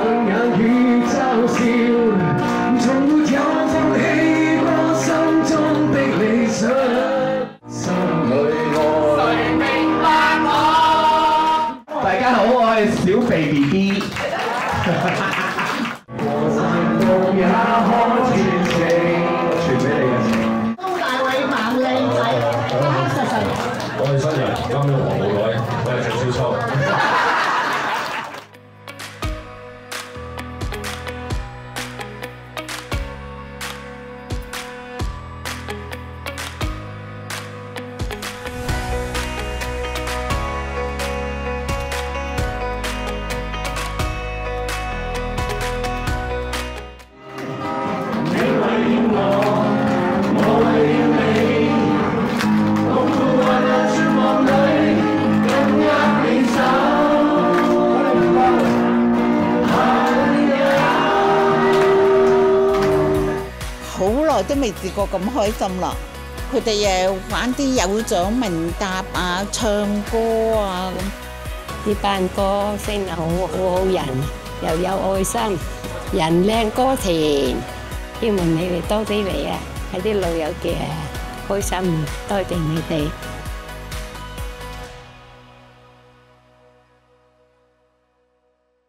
眼與嘲笑，從沒有放棄過心中的理想。心裏愛，誰明白我？大家好，我係小肥 BB。我心中也可傳情，傳俾你嘅。高大偉猛靚仔，黑黑實實。我係新人，今日黃浩偉，我係鄭少秋。好耐都未試過咁開心啦！佢哋誒玩啲有獎問答啊、唱歌啊咁。呢班歌星好好人，又有愛心，人靚歌甜。希望你哋多啲嚟啊！喺啲老友記啊，開心，多謝你哋。